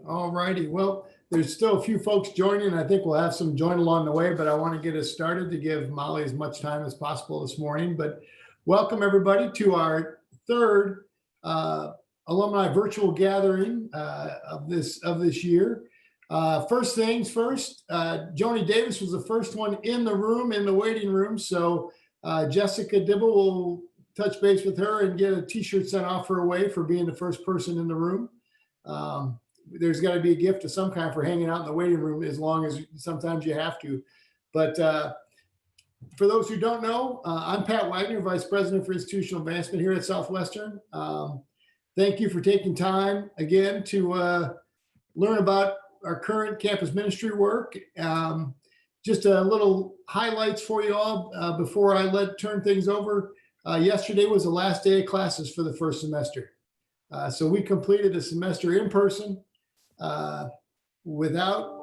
All righty. Well, there's still a few folks joining. I think we'll have some join along the way, but I want to get us started to give Molly as much time as possible this morning. But welcome everybody to our third alumni virtual gathering of this year. First things first, Joni Davis was the first one in the room, in the waiting room. So Jessica Dibble will touch base with her and get a t-shirt sent off her way for being the first person in the room. There's got to be a gift of some kind for hanging out in the waiting room, as long as sometimes you have to. But for those who don't know, I'm Pat Wagner, Vice President for Institutional Advancement here at Southwestern. Thank you for taking time again to learn about our current campus ministry work. Just a little highlights for you all before I turn things over. Yesterday was the last day of classes for the first semester. So we completed the semester in person without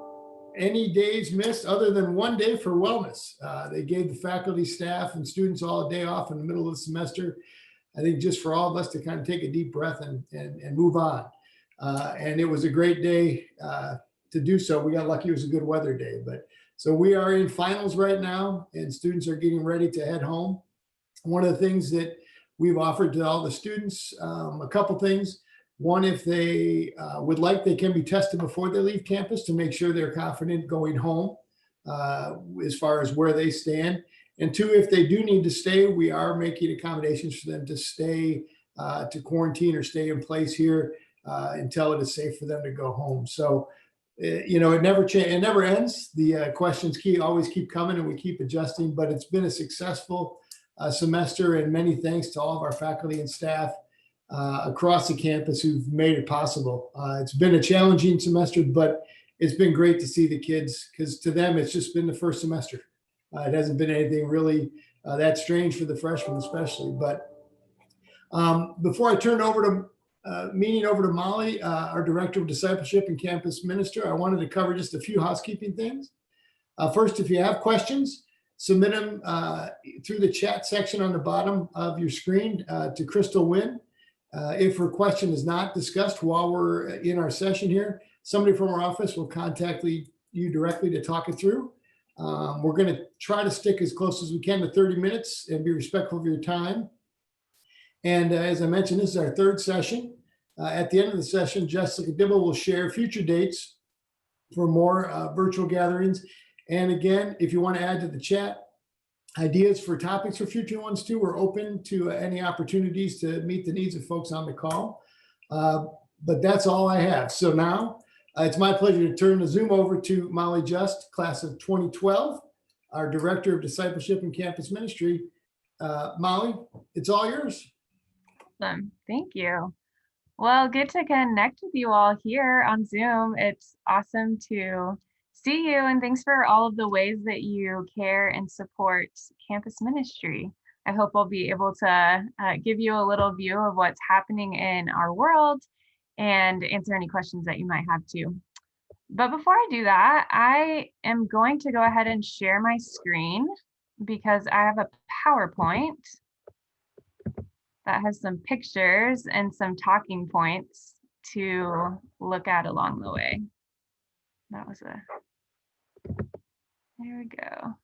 any days missed, other than one day for wellness. They gave the faculty, staff, and students all a day off in the middle of the semester. I think just for all of us to kind of take a deep breath and move on. And it was a great day to do so. We got lucky; it was a good weather day. But so we are in finals right now, and students are getting ready to head home. One of the things that we've offered to all the students, a couple things. One, if they would like, they can be tested before they leave campus to make sure they're confident going home as far as where they stand. And two, if they do need to stay, we are making accommodations for them to stay, to quarantine or stay in place here until it is safe for them to go home. So, it never ends. The questions always keep coming, and we keep adjusting, but it's been a successful semester, and many thanks to all of our faculty and staff across the campus who've made it possible. It's been a challenging semester, but it's been great to see the kids, because to them, it's just been the first semester. It hasn't been anything really that strange for the freshmen, especially. But before I turn over to Molly, our Director of Discipleship and Campus Minister, I wanted to cover just a few housekeeping things. First, if you have questions, submit them through the chat section on the bottom of your screen to Crystal Wynn. If her question is not discussed while we're in our session here, somebody from our office will contact you directly to talk it through. We're going to try to stick as close as we can to 30 minutes and be respectful of your time. And as I mentioned, this is our third session. At the end of the session, Jessica Dibble will share future dates for more virtual gatherings. And again, if you want to add to the chat ideas for topics for future ones too, we're open to any opportunities to meet the needs of folks on the call. But that's all I have. So now it's my pleasure to turn the Zoom over to Molly Just, class of 2012, our Director of Discipleship and Campus Ministry. Molly, it's all yours. Awesome. Thank you. Well, good to connect with you all here on Zoom. It's awesome to see you, and thanks for all of the ways that you care and support campus ministry. I hope I'll be able to give you a little view of what's happening in our world and answer any questions that you might have too. But before I do that, I am going to go ahead and share my screen because I have a PowerPoint that has some pictures and some talking points to look at along the way. There we go.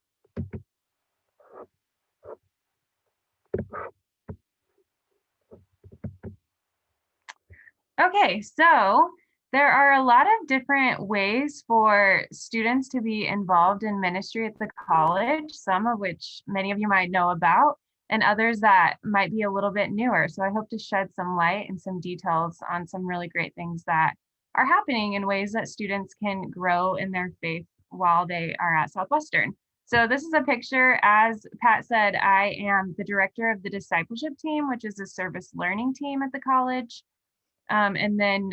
Okay, so there are a lot of different ways for students to be involved in ministry at the college, some of which many of you might know about, and others that might be a little bit newer. So I hope to shed some light and some details on some really great things that are happening in ways that students can grow in their faith while they are at Southwestern. So this is a picture. As Pat said, I am the director of the discipleship team, which is a service learning team at the college. And then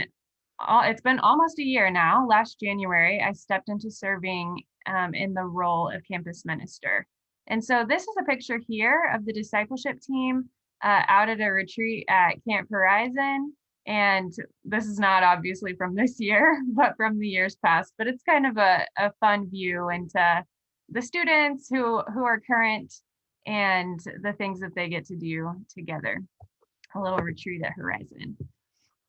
it's been almost a year now. Last January, I stepped into serving in the role of campus minister. And so this is a picture here of the discipleship team out at a retreat at Camp Horizon. And this is not obviously from this year, but from the years past. But it's kind of a fun view into the students who are current and the things that they get to do together. A little retreat at Horizon.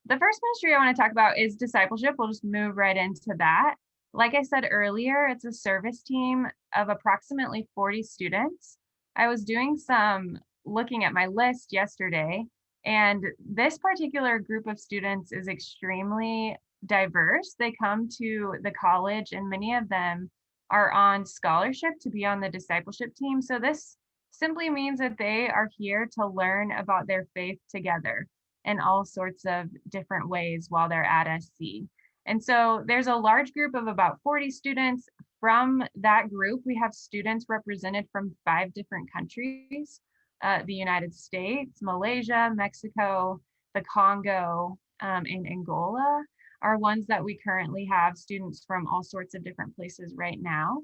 The first ministry I want to talk about is discipleship. We'll just move right into that. Like I said earlier, it's a service team of approximately 40 students. I was doing some looking at my list yesterday, and this particular group of students is extremely diverse. They come to the college, and many of them are on scholarship to be on the discipleship team. So this simply means that they are here to learn about their faith together in all sorts of different ways while they're at SC. And so there's a large group of about 40 students. From that group, we have students represented from 5 different countries, the United States, Malaysia, Mexico, the Congo, and Angola are ones that we currently have students from all sorts of different places right now.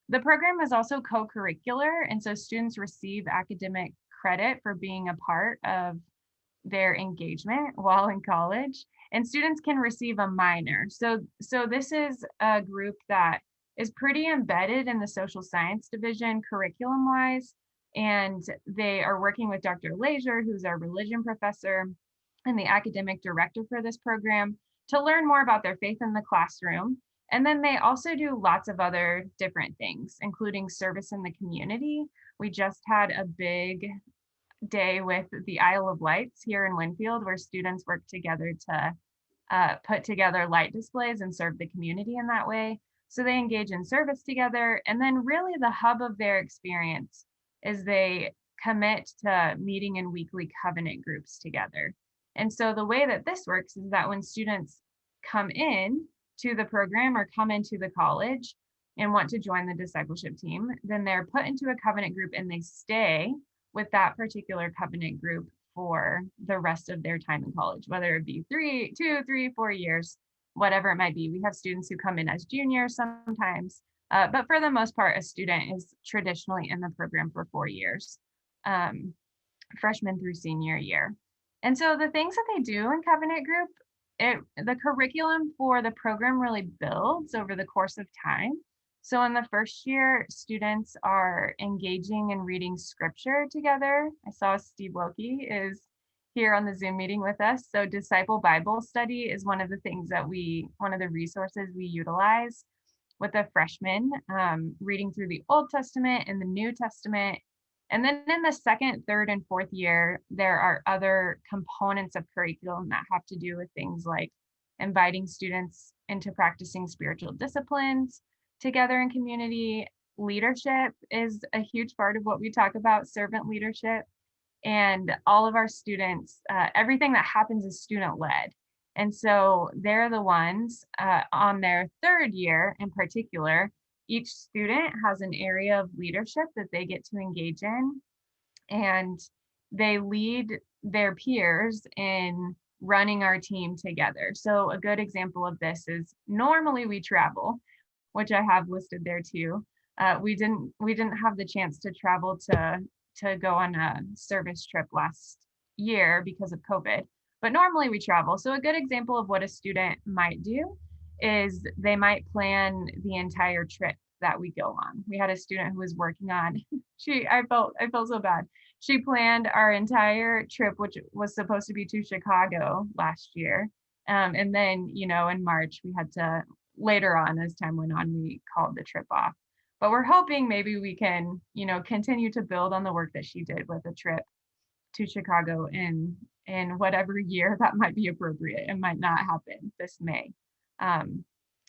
The program is also co-curricular, and so students receive academic credit for being a part of their engagement while in college, and students can receive a minor. So this is a group that is pretty embedded in the social science division curriculum wise, and they are working with Dr. Leisure, who's our religion professor and the academic director for this program, to learn more about their faith in the classroom. And then they also do lots of other different things, including service in the community. We just had a big day with the Isle of Lights here in Winfield, where students work together to put together light displays and serve the community in that way. So they engage in service together. And then really the hub of their experience is they commit to meeting in weekly covenant groups together. And so the way that this works is that when students come in to the program or come into the college and want to join the discipleship team, then they're put into a covenant group and they stay with that particular covenant group for the rest of their time in college, whether it be 2, 3, 4 years, whatever it might be. We have students who come in as juniors sometimes, but for the most part, a student is traditionally in the program for 4 years, freshman through senior year. And so the things that they do in covenant group, the curriculum for the program really builds over the course of time. So in the first year, students are engaging in reading scripture together. I saw Steve Wilkie is here on the Zoom meeting with us. So Disciple Bible Study is one of the things that one of the resources we utilize with the freshmen, reading through the Old Testament and the New Testament. And then in the second, third, and fourth year, there are other components of curriculum that have to do with things like inviting students into practicing spiritual disciplines together in community. Leadership is a huge part of what we talk about, servant leadership. And all of our students, everything that happens is student led. And so they're the ones on their third year in particular, each student has an area of leadership that they get to engage in, and they lead their peers in running our team together. So a good example of this is normally we travel, which I have listed there too. We didn't have the chance to travel to go on a service trip last year because of COVID, but normally we travel. So a good example of what a student might do is they might plan the entire trip that we go on. We had a student who was working on, I felt so bad. She planned our entire trip, which was supposed to be to Chicago last year. And then, in March, we had to, later on, as time went on, we called the trip off. But we're hoping maybe we can, continue to build on the work that she did with a trip to Chicago in whatever year that might be appropriate. It might not happen this May.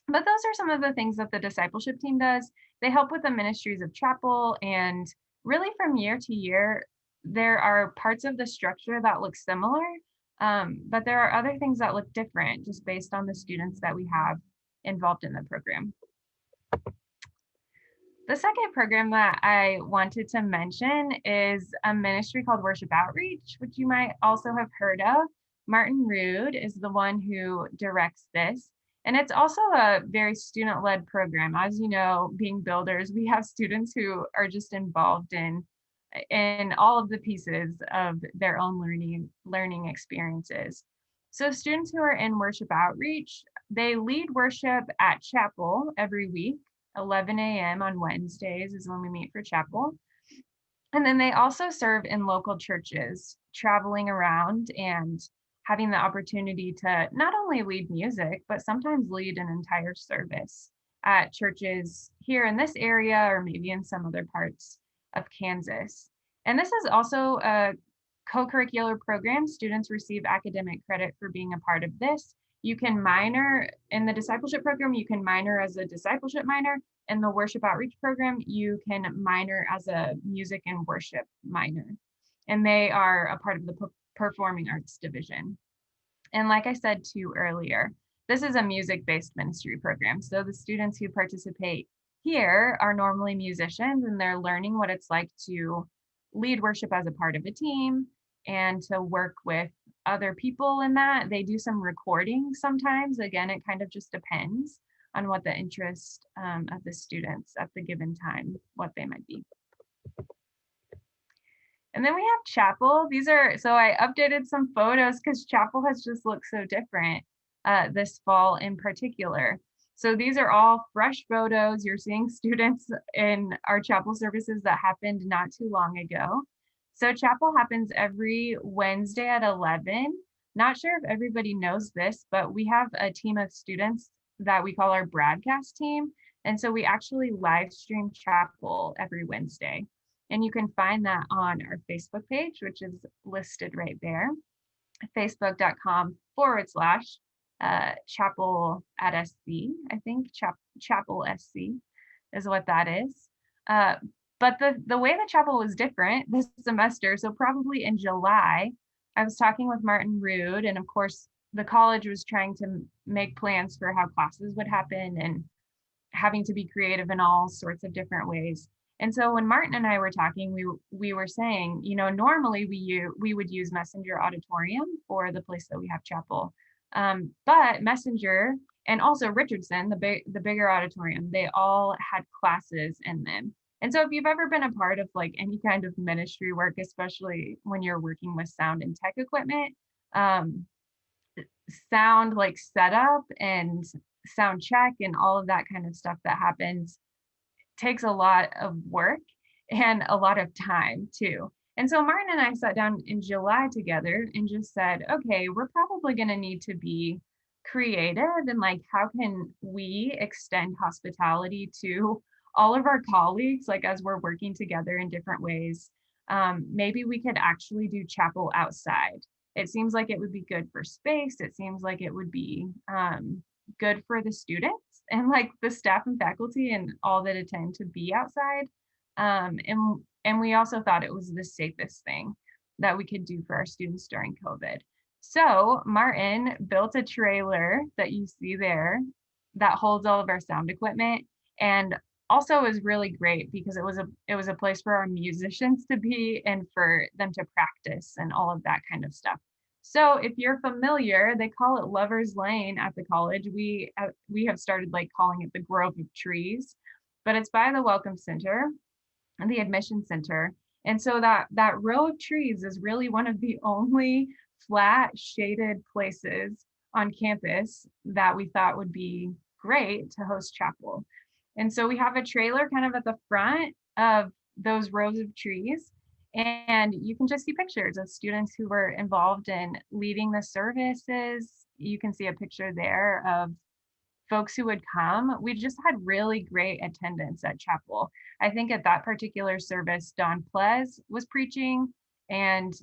But those are some of the things that the discipleship team does. They help with the ministries of chapel, and really from year to year, there are parts of the structure that look similar, but there are other things that look different just based on the students that we have involved in the program. The second program that I wanted to mention is a ministry called Worship Outreach, which you might also have heard of. Martin Rood is the one who directs this. And it's also a very student-led program. As you know, being builders, we have students who are just involved in all of the pieces of their own learning experiences. So students who are in Worship Outreach, they lead worship at chapel every week. 11 a.m. on Wednesdays is when we meet for chapel. And then they also serve in local churches, traveling around and having the opportunity to not only lead music, but sometimes lead an entire service at churches here in this area or maybe in some other parts of Kansas. And this is also a co-curricular program. Students receive academic credit for being a part of this. You can minor in the discipleship program, you can minor as a discipleship minor. In the worship outreach program, you can minor as a music and worship minor. And they are a part of the performing arts division. And like I said too earlier, this is a music-based ministry program. So the students who participate here are normally musicians, and they're learning what it's like to lead worship as a part of a team and to work with other people in that. They do some recording sometimes. Again, it kind of just depends on what the interest of the students at the given time, what they might be. And then we have chapel. These are, so I updated some photos because chapel has just looked so different this fall in particular. So these are all fresh photos. You're seeing students in our chapel services that happened not too long ago. So chapel happens every Wednesday at 11. Not sure if everybody knows this, but we have a team of students that we call our broadcast team. And so we actually live stream chapel every Wednesday. And you can find that on our Facebook page, which is listed right there, facebook.com/chapel at SC. I think chapel SC is what that is. But the way the chapel was different this semester, so probably in July, I was talking with Martin Rood, and of course, the college was trying to make plans for how classes would happen and having to be creative in all sorts of different ways. And so when Martin and I were talking, we were saying, you know, normally we would use Messenger Auditorium for the place that we have chapel, but Messenger and also Richardson, the bigger auditorium, they all had classes in them. And so if you've ever been a part of like any kind of ministry work, especially when you're working with sound and tech equipment, sound like setup and sound check and all of that kind of stuff that happens takes a lot of work and a lot of time too. And so Martin and I sat down in July together and just said, okay, we're probably going to need to be creative and like, how can we extend hospitality to all of our colleagues, like as we're working together in different ways? Maybe we could actually do chapel outside. It seems like it would be good for space. It seems like it would be good for the students and like the staff and faculty and all that attend to be outside. And we also thought it was the safest thing that we could do for our students during COVID. So Martin built a trailer that you see there that holds all of our sound equipment, and also is really great because it was a place for our musicians to be and for them to practice and all of that kind of stuff. So if you're familiar, they call it Lover's Lane at the college. We have started like calling it the Grove of Trees, but it's by the Welcome Center and the Admission Center. And so that row of trees is really one of the only flat shaded places on campus that we thought would be great to host chapel. And so we have a trailer kind of at the front of those rows of trees. And you can just see pictures of students who were involved in leading the services. You can see a picture there of folks who would come. We just had really great attendance at chapel. I think at that particular service, Don Plez was preaching, and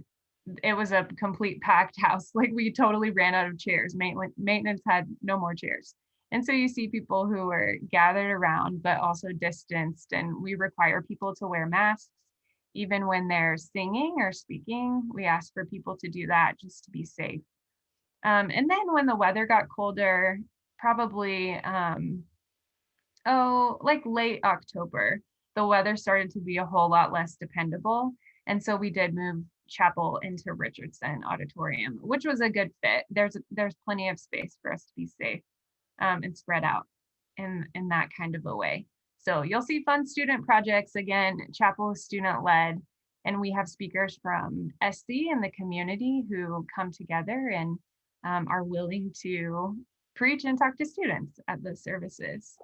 it was a complete packed house. Like we totally ran out of chairs. Maintenance had no more chairs. And so you see people who are gathered around, but also distanced, and we require people to wear masks. Even when they're singing or speaking, we ask for people to do that just to be safe. And then when the weather got colder, probably, like late October, the weather started to be a whole lot less dependable. And so we did move chapel into Richardson Auditorium, which was a good fit. There's plenty of space for us to be safe and spread out in that kind of a way. So you'll see fun student projects. Again, chapel is student led, and we have speakers from SC and the community who come together and are willing to preach and talk to students at the services.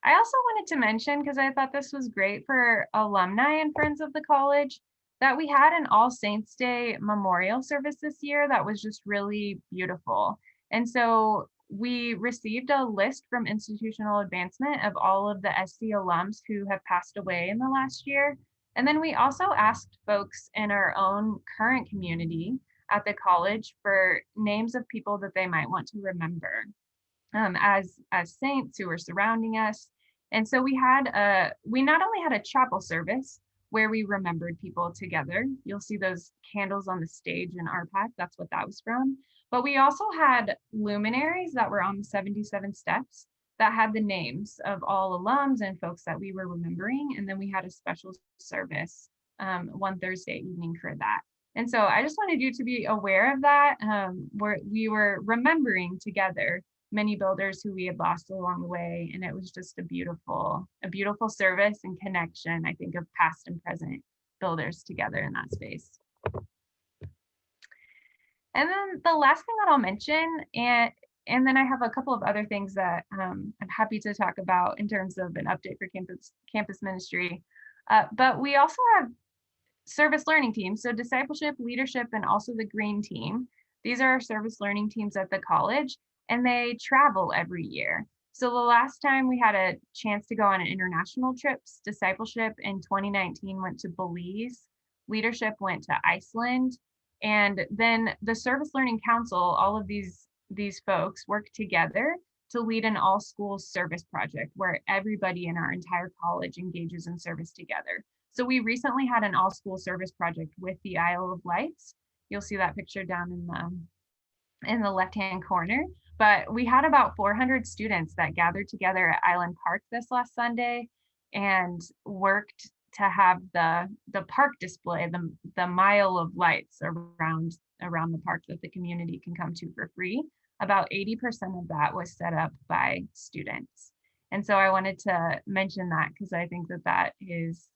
I also wanted to mention, because I thought this was great for alumni and friends of the college, that we had an All Saints Day memorial service this year that was just really beautiful. And so we received a list from Institutional Advancement of all of the SC alums who have passed away in the last year. And then we also asked folks in our own current community at the college for names of people that they might want to remember as saints who were surrounding us. And so we not only had a chapel service where we remembered people together. You'll see those candles on the stage in RPAC. That's what that was from. But we also had luminaries that were on the 77 steps that had the names of all alums and folks that we were remembering. And then we had a special service one Thursday evening for that. And so I just wanted you to be aware of that, where we were remembering together many builders who we had lost along the way. And it was just a beautiful service and connection, I think, of past and present builders together in that space. And then the last thing that I'll mention, and then I have a couple of other things that I'm happy to talk about in terms of an update for campus ministry. But we also have service learning teams, so discipleship, leadership, and also the green team. These are our service learning teams at the college, and they travel every year. So the last time we had a chance to go on an international trips, discipleship in 2019 went to Belize, leadership went to Iceland, and then the Service Learning Council, all of these folks work together to lead an all schools service project where everybody in our entire college engages in service together. So we recently had an all school service project with the Isle of Lights. You'll see that picture down in the left-hand corner. But we had about 400 students that gathered together at Island Park this last Sunday and worked to have the park display, the mile of lights around the park that the community can come to for free. About 80% of that was set up by students. And so I wanted to mention that because I think that is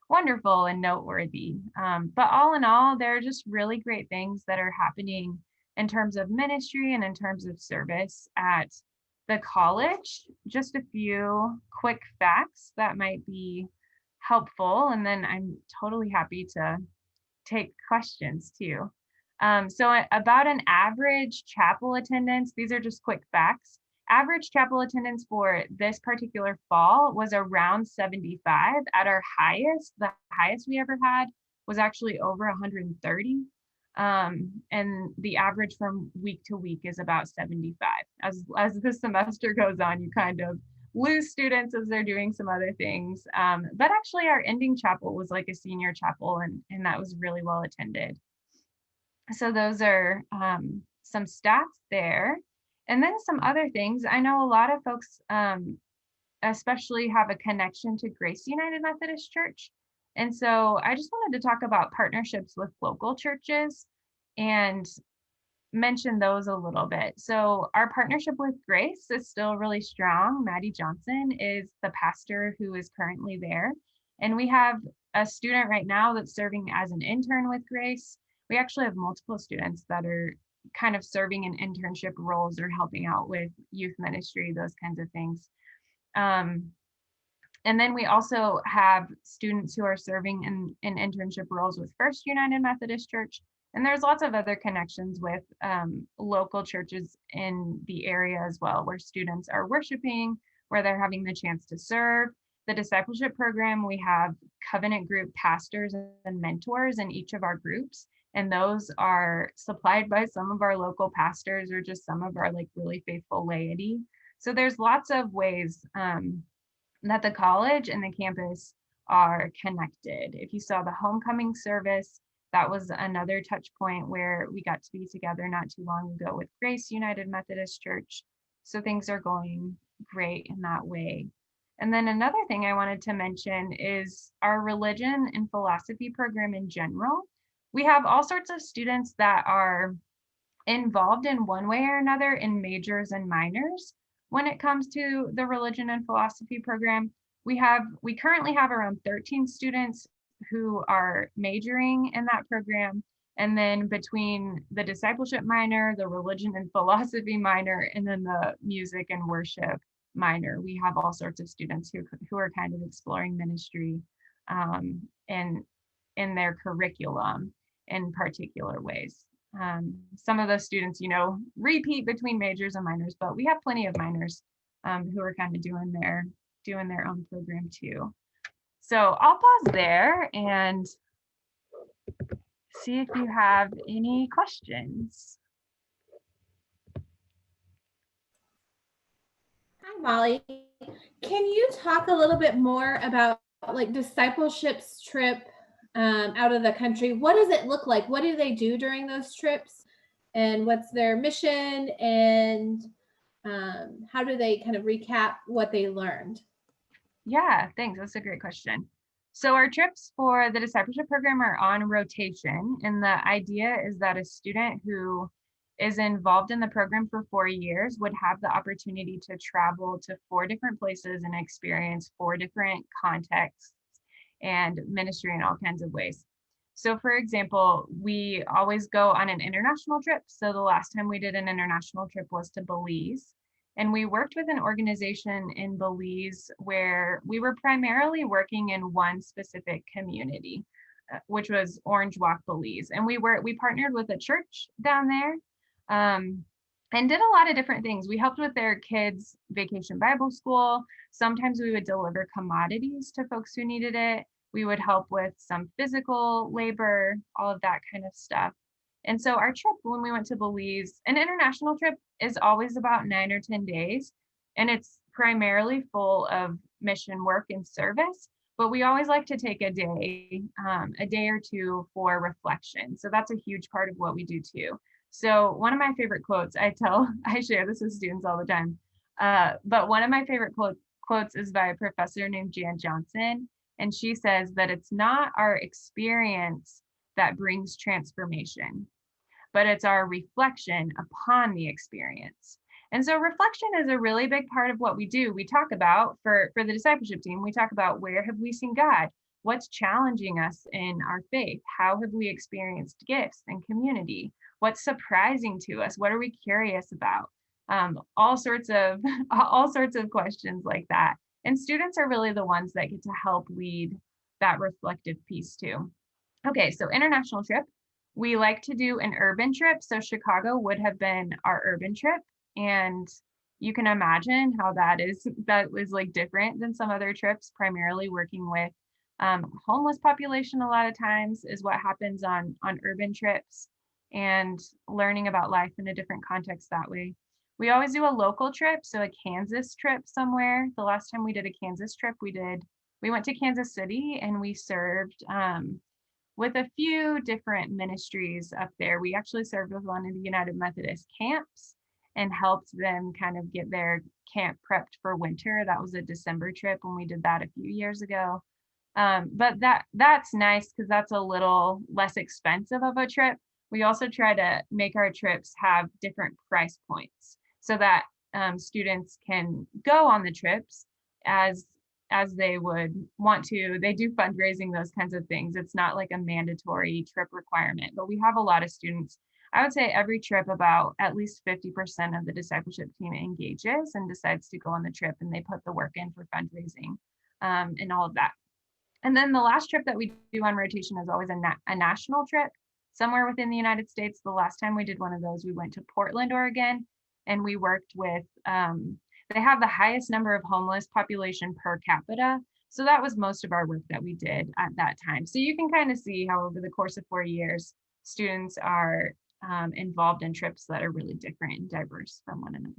wonderful and noteworthy. But all in all, there are just really great things that are happening in terms of ministry and in terms of service at the college. Just a few quick facts that might be helpful, and then I'm totally happy to take questions too. So about an average chapel attendance, these are just quick facts. Average chapel attendance for this particular fall was around 75. At our highest, the highest we ever had was actually over 130. And the average from week to week is about 75. As the semester goes on, you kind of lose students as they're doing some other things. But actually our ending chapel was like a senior chapel, and that was really well attended. So those are some stats there. And then some other things. I know a lot of folks especially have a connection to Grace United Methodist Church. And so I just wanted to talk about partnerships with local churches and mention those a little bit. So our partnership with Grace is still really strong. Maddie Johnson is the pastor who is currently there. And we have a student right now that's serving as an intern with Grace. We actually have multiple students that are kind of serving in internship roles or helping out with youth ministry, those kinds of things. And then we also have students who are serving in internship roles with First United Methodist Church. And there's lots of other connections with local churches in the area as well, where students are worshiping, where they're having the chance to serve. The discipleship program, we have covenant group pastors and mentors in each of our groups. And those are supplied by some of our local pastors or just some of our like really faithful laity. So there's lots of ways that the college and the campus are connected. If you saw the homecoming service, that was another touch point where we got to be together not too long ago with Grace United Methodist Church. So things are going great in that way. And then another thing I wanted to mention is our religion and philosophy program in general. We have all sorts of students that are involved in one way or another in majors and minors. When it comes to the religion and philosophy program, we currently have around 13 students who are majoring in that program. And then between the discipleship minor, the religion and philosophy minor, and then the music and worship minor, we have all sorts of students who are kind of exploring ministry and in their curriculum in particular ways. Some of those students, repeat between majors and minors, but we have plenty of minors who are kind of doing their own program too. So I'll pause there and see if you have any questions. Hi, Molly. Can you talk a little bit more about like discipleships trip out of the country? What does it look like? What do they do during those trips? And what's their mission? And how do they kind of recap what they learned? Yeah, thanks. That's a great question. So our trips for the discipleship program are on rotation. And the idea is that a student who is involved in the program for 4 years would have the opportunity to travel to 4 different places and experience 4 different contexts and ministry in all kinds of ways. So for example, we always go on an international trip. So the last time we did an international trip was to Belize. And we worked with an organization in Belize where we were primarily working in one specific community, which was Orange Walk, Belize. And we partnered with a church down there and did a lot of different things. We helped with their kids' vacation Bible school. Sometimes we would deliver commodities to folks who needed it. We would help with some physical labor, all of that kind of stuff. And so our trip, when we went to Belize, an international trip is always about 9 or 10 days, and it's primarily full of mission work and service. But we always like to take a day or two for reflection. So that's a huge part of what we do too. So one of my favorite quotes, I share this with students all the time. But one of my favorite quotes is by a professor named Jan Johnson. And she says that it's not our experience that brings transformation, but it's our reflection upon the experience. And so reflection is a really big part of what we do. We talk about, for the discipleship team, we talk about where have we seen God? What's challenging us in our faith? How have we experienced gifts and community? What's surprising to us? What are we curious about? All sorts of questions like that. And students are really the ones that get to help lead that reflective piece too. Okay, so international trip. We like to do an urban trip. So Chicago would have been our urban trip. And you can imagine how that was like different than some other trips, primarily working with homeless population a lot of times is what happens on urban trips, and learning about life in a different context that way. We always do a local trip, so a Kansas trip somewhere. The last time we did a Kansas trip, we went to Kansas City and we served with a few different ministries up there. We actually served with one of the United Methodist camps and helped them kind of get their camp prepped for winter. That was a December trip when we did that a few years ago. But that's nice because that's a little less expensive of a trip. We also try to make our trips have different price points so that students can go on the trips as they would want to. They do fundraising, those kinds of things. It's not like a mandatory trip requirement, but we have a lot of students. I would say every trip, about at least 50% of the discipleship team engages and decides to go on the trip, and they put the work in for fundraising and all of that. And then the last trip that we do on rotation is always a national trip somewhere within the United States. The last time we did one of those, we went to Portland, Oregon, and we worked with, they have the highest number of homeless population per capita. So that was most of our work that we did at that time. So you can kind of see how over the course of 4 years, students are involved in trips that are really different and diverse from one another.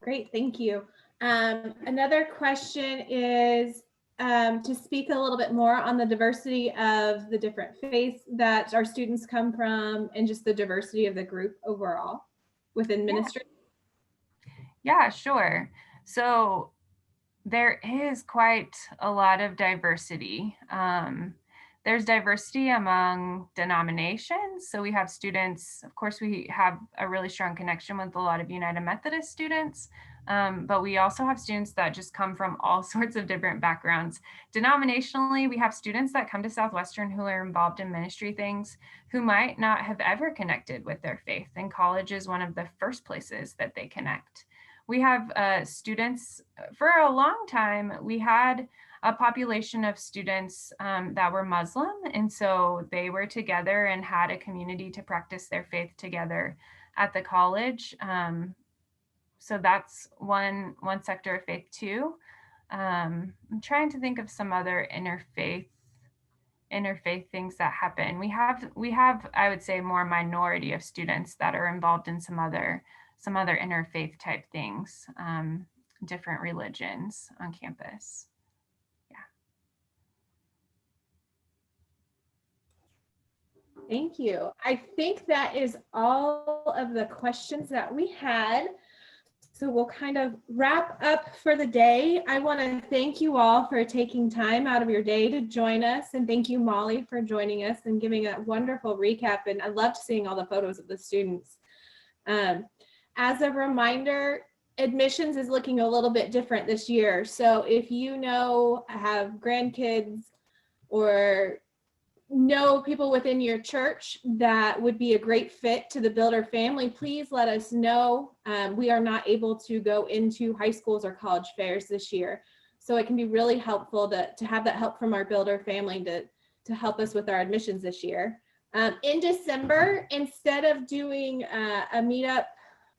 Great, thank you. Another question is to speak a little bit more on the diversity of the different faiths that our students come from and just the diversity of the group overall within ministry. Yeah, sure. So there is quite a lot of diversity. There's diversity among denominations. So we have students, of course, we have a really strong connection with a lot of United Methodist students, but we also have students that just come from all sorts of different backgrounds. Denominationally, we have students that come to Southwestern who are involved in ministry things who might not have ever connected with their faith, and college is one of the first places that they connect. we have students. For a long time, we had a population of students that were Muslim, and so they were together and had a community to practice their faith together at the college. So that's one sector of faith too. I'm trying to think of some other interfaith things that happen. We have I would say more minority of students that are involved in some other interfaith type things, different religions on campus. Thank you. I think that is all of the questions that we had. So we'll kind of wrap up for the day. I want to thank you all for taking time out of your day to join us. And thank you, Molly, for joining us and giving a wonderful recap. And I loved seeing all the photos of the students. As a reminder, admissions is looking a little bit different this year. So if you have grandkids or know people within your church that would be a great fit to the Builder family, please let us know. We are not able to go into high schools or college fairs this year. So it can be really helpful to have that help from our Builder family to help us with our admissions this year. In December, instead of doing a meetup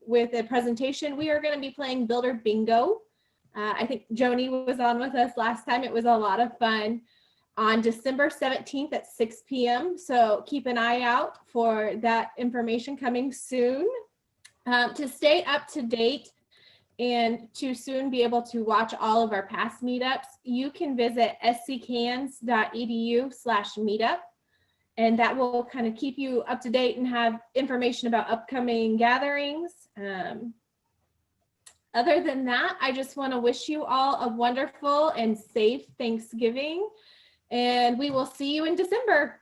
with a presentation, we are going to be playing Builder Bingo. I think Joni was on with us last time. It was a lot of fun. On December 17th at 6 p.m. So keep an eye out for that information coming soon. To stay up to date and to soon be able to watch all of our past meetups, you can visit sccans.edu/meetup. And that will kind of keep you up to date and have information about upcoming gatherings. Other than that, I just want to wish you all a wonderful and safe Thanksgiving. And we will see you in December.